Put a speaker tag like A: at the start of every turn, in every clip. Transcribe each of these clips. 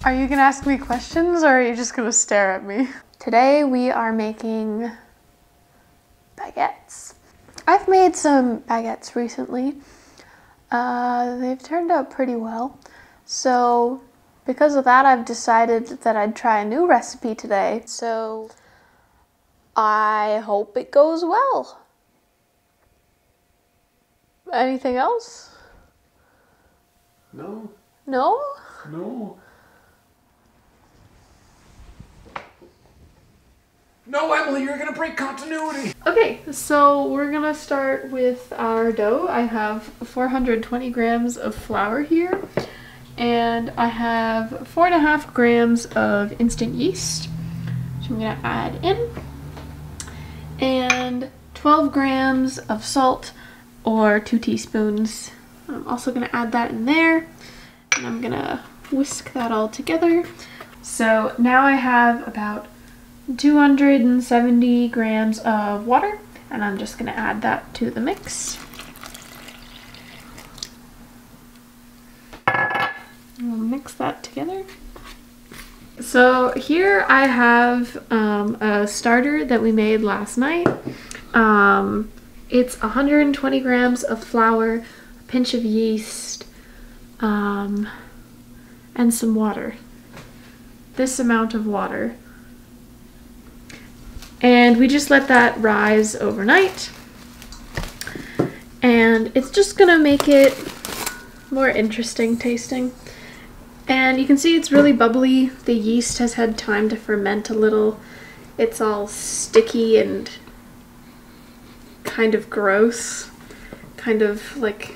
A: Are you gonna ask me questions or are you just gonna stare at me? Today we are making baguettes. I've made some baguettes recently. They've turned out pretty well. So because of that, I've decided that I'd try a new recipe today. So I hope it goes well. Anything else?
B: No.
A: No?
B: No. No, Emily, you're gonna break continuity.
A: Okay, so we're gonna start with our dough. I have 420 grams of flour here, and I have 4.5 grams of instant yeast, which I'm gonna add in, and 12 grams of salt, or 2 teaspoons. I'm also gonna add that in there, and I'm gonna whisk that all together. So now I have about 270 grams of water, and I'm just gonna add that to the mix. We'll mix that together. So here I have a starter that we made last night. It's 120 grams of flour, a pinch of yeast, and some water. This amount of water. And we just let that rise overnight. And it's just gonna make it more interesting tasting. And you can see it's really bubbly. The yeast has had time to ferment a little. It's all sticky and kind of gross. Kind of like,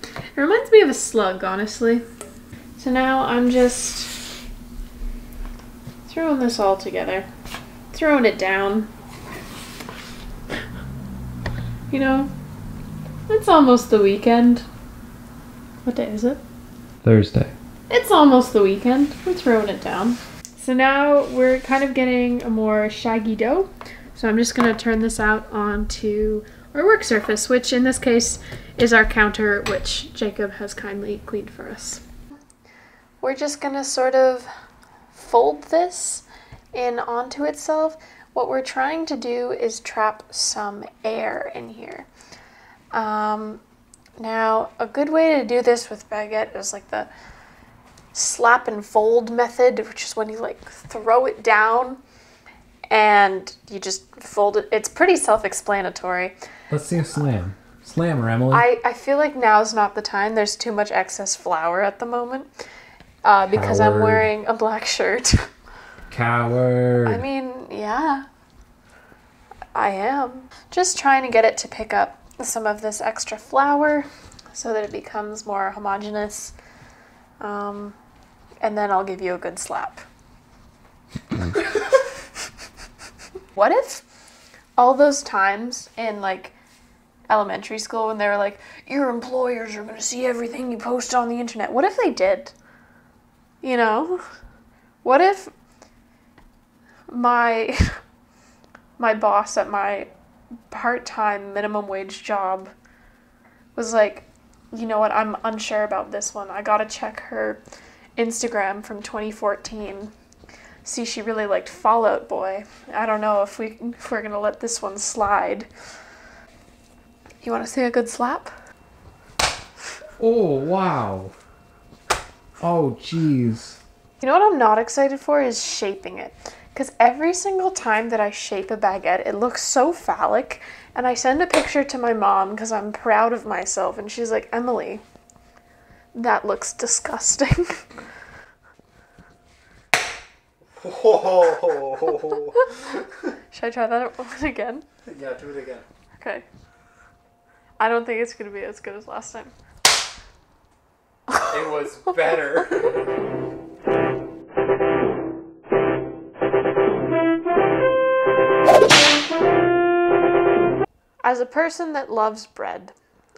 A: it reminds me of a slug, honestly. So now I'm just throwing this all together. Throwing it down. You know, it's almost the weekend. What day is it?
B: Thursday.
A: It's almost the weekend. We're throwing it down. So now we're kind of getting a more shaggy dough. So I'm just gonna turn this out onto our work surface, which in this case is our counter, which Jacob has kindly cleaned for us. We're just gonna sort of fold this in onto itself. What we're trying to do is trap some air in here. Now, a good way to do this with baguette is like the slap and fold method, which is when you like throw it down and you just fold it. It's pretty self-explanatory.
B: Let's see a slam. Slam her, Emily.
A: I feel like now's not the time. There's too much excess flour at the moment because I'm wearing a black shirt.
B: Coward.
A: I mean, yeah, I am. Just trying to get it to pick up some of this extra flour so that it becomes more homogeneous. And then I'll give you a good slap. What if all those times in like elementary school when they were like, your employers are going to see everything you post on the internet? What if they did? You know? What if my boss at my part-time minimum wage job was like, you know what, I'm unsure about this one. I gotta check her Instagram from 2014. See, she really liked Fall Out Boy. I don't know if we're gonna let this one slide. You want to see a good slap?
B: Oh, wow. Oh, jeez.
A: You know what I'm not excited for is shaping it. Because every single time that I shape a baguette, it looks so phallic. And I send a picture to my mom because I'm proud of myself. And she's like, Emily, that looks disgusting.
B: Whoa.
A: Should I try that one again?
B: Yeah, do it again.
A: Okay. I don't think it's going to be as good as last time.
B: It was better.
A: As a person that loves bread,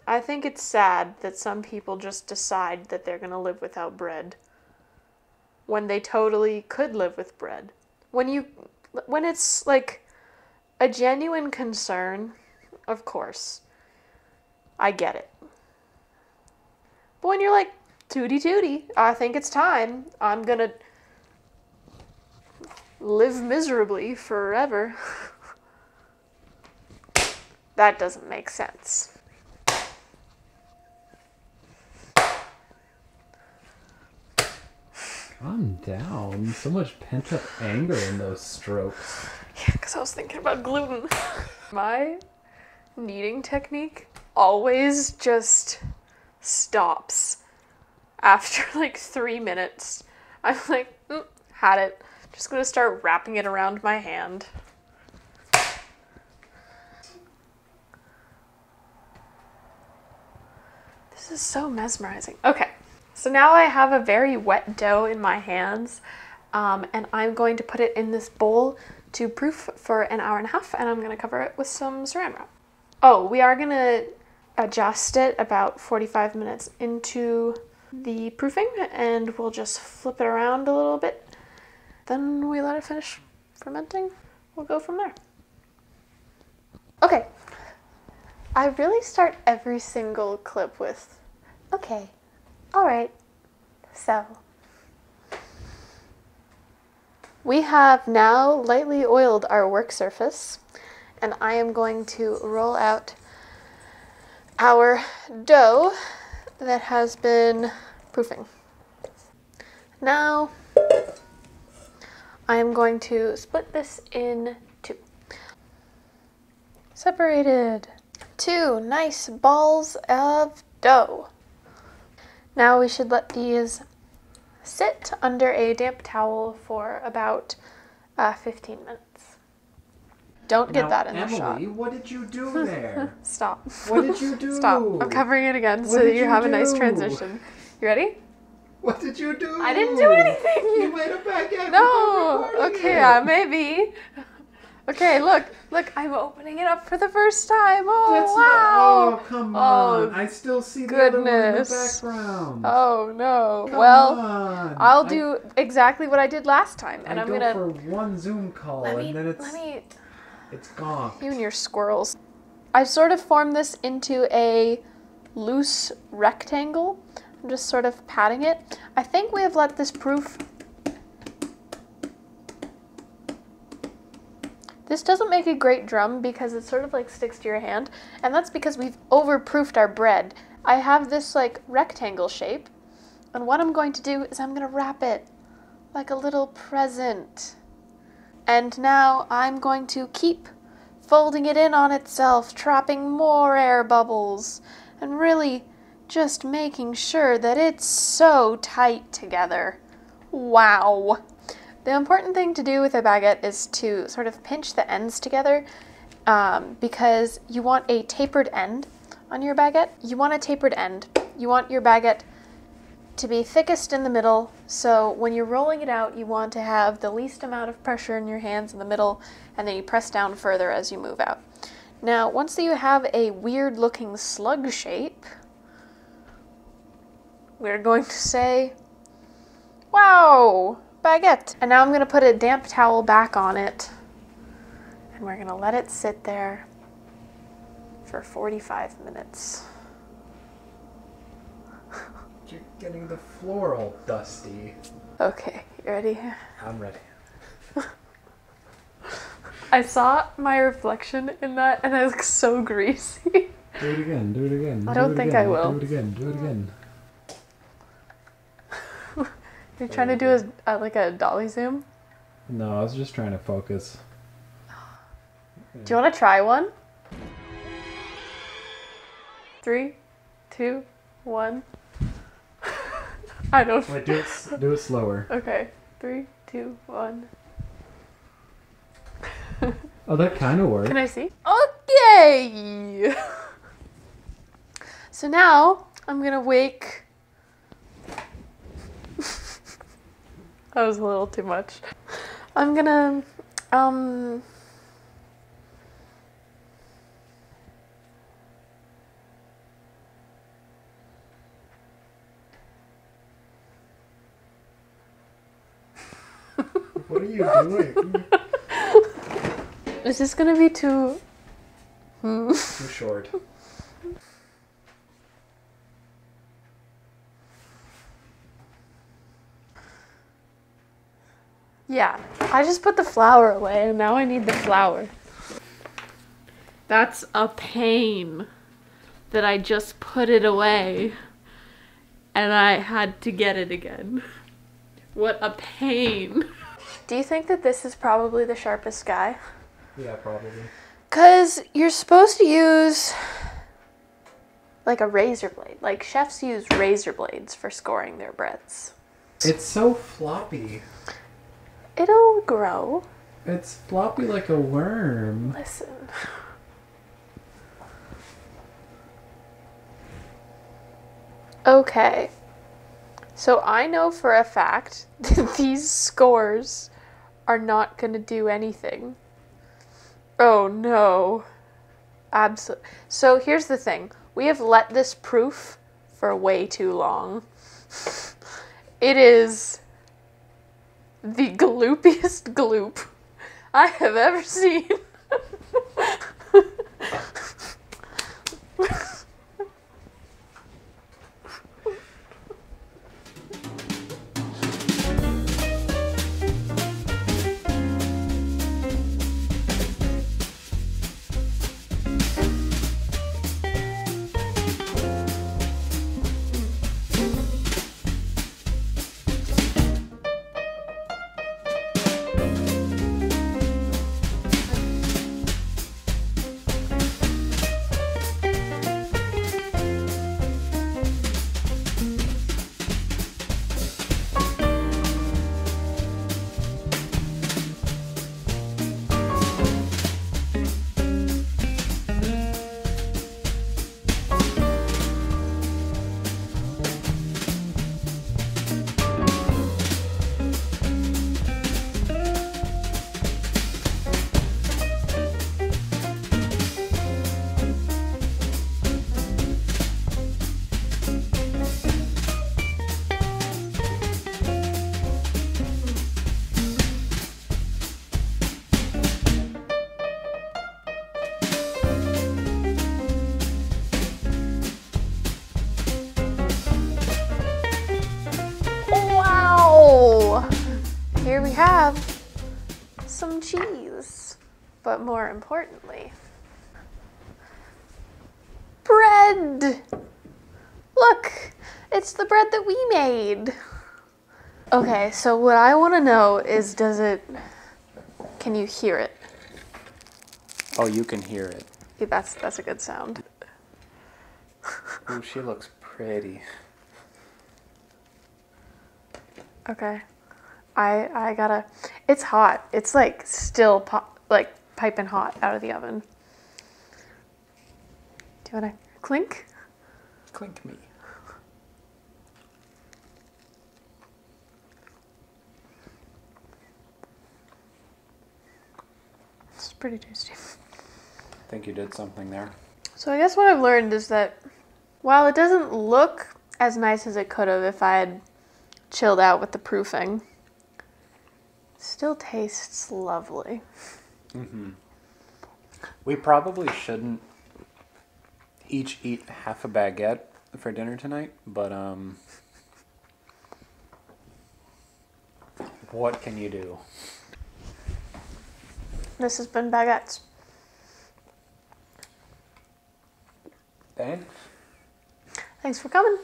A: I think it's sad that some people just decide that they're going to live without bread when they totally could live with bread. When it's like a genuine concern, of course, I get it. But when you're like, tootie tootie, I think it's time, I'm gonna live miserably forever. That doesn't make sense.
B: Calm down. So much pent-up anger in those strokes.
A: Yeah, because I was thinking about gluten. My kneading technique always just stops after like 3 minutes. I'm like, had it. Just gonna start wrapping it around my hand. This is so mesmerizing. Okay, so now I have a very wet dough in my hands, and I'm going to put it in this bowl to proof for an hour and a half, and I'm gonna cover it with some saran wrap. Oh, we are gonna adjust it about 45 minutes into the proofing, and we'll just flip it around a little bit. Then we let it finish fermenting. We'll go from there. Okay. I really start every single clip with, okay, all right, so. We have now lightly oiled our work surface, and I am going to roll out our dough that has been proofing. Now, I am going to split this in two. Separated. 2 nice balls of dough. Now we should let these sit under a damp towel for about 15 minutes. Don't get that in the shot.
B: Emily, what did you do there?
A: Stop.
B: What did you do?
A: Stop. I'm covering it again so
B: What
A: that
B: did
A: you
B: you
A: have a nice
B: do?
A: transition. You ready?
B: What did you do?
A: I didn't do anything.
B: You made a baguette.
A: No.
B: without recording
A: Okay,
B: it.
A: maybe. Okay, look, I'm opening it up for the first time. Oh,
B: That's
A: wow.
B: Not, oh, come
A: Oh,
B: on. I still see the other one in the
A: goodness.
B: background.
A: Oh, no.
B: Come
A: Well,
B: on.
A: I'll do exactly what I did last time. And I'm
B: go
A: gonna...
B: for one Zoom call and then it's gone.
A: You and your squirrels. I've sort of formed this into a loose rectangle. I'm just sort of patting it. I think we have let this proof. This doesn't make a great drum because it sort of like sticks to your hand, and that's because we've overproofed our bread. I have this like rectangle shape, and what I'm going to do is I'm going to wrap it like a little present. And now I'm going to keep folding it in on itself, trapping more air bubbles, and really just making sure that it's so tight together. Wow. The important thing to do with a baguette is to sort of pinch the ends together because you want a tapered end on your baguette. You want a tapered end. You want your baguette to be thickest in the middle, so when you're rolling it out, you want to have the least amount of pressure in your hands in the middle, and then you press down further as you move out. Now, once you have a weird looking slug shape, we're going to say, wow, baguette. And now I'm going to put a damp towel back on it, and we're going to let it sit there for 45 minutes.
B: You're getting the floor all dusty.
A: Okay, you ready?
B: I'm ready.
A: I saw my reflection in that and I look so greasy.
B: Do it again, do it again.
A: I don't think I will.
B: Do it again, do it again.
A: You're trying to do like a dolly zoom?
B: No, I was just trying to focus.
A: Do you want to try one? 3, 2, 1. I don't.
B: Wait, do it slower.
A: Okay, 3, 2, 1.
B: Oh, that kind of worked.
A: Can I see? Okay! So now I'm gonna wake. That was a little too much. I'm gonna,
B: What are you doing?
A: Is this gonna be too...
B: Too short.
A: Yeah, I just put the flour away and now I need the flour. That's a pain that I just put it away and I had to get it again. What a pain. Do you think that this is probably the sharpest guy?
B: Yeah, probably.
A: Because you're supposed to use like a razor blade. Like chefs use razor blades for scoring their breads.
B: It's so floppy.
A: It'll grow.
B: It's floppy like a worm.
A: Listen. Okay. So I know for a fact that these scores are not going to do anything. Oh no. Absolutely. So here's the thing. We have let this proof for way too long. It is the gloopiest gloop I have ever seen. Here we have some cheese, but more importantly, bread. Look, it's the bread that we made. Okay, so what I want to know is, can you hear it?
B: Oh, you can hear it.
A: Yeah, that's a good sound.
B: Oh, she looks pretty.
A: Okay. I gotta, it's hot. It's like still like piping hot out of the oven. Do you wanna clink?
B: Clink me.
A: It's pretty tasty.
B: I think you did something there.
A: So I guess what I've learned is that while it doesn't look as nice as it could have if I had chilled out with the proofing, it still tastes lovely.
B: Mm-hmm. We probably shouldn't each eat half a baguette for dinner tonight, but what can you do?
A: This has been Baguettes.
B: Thanks.
A: Thanks for coming.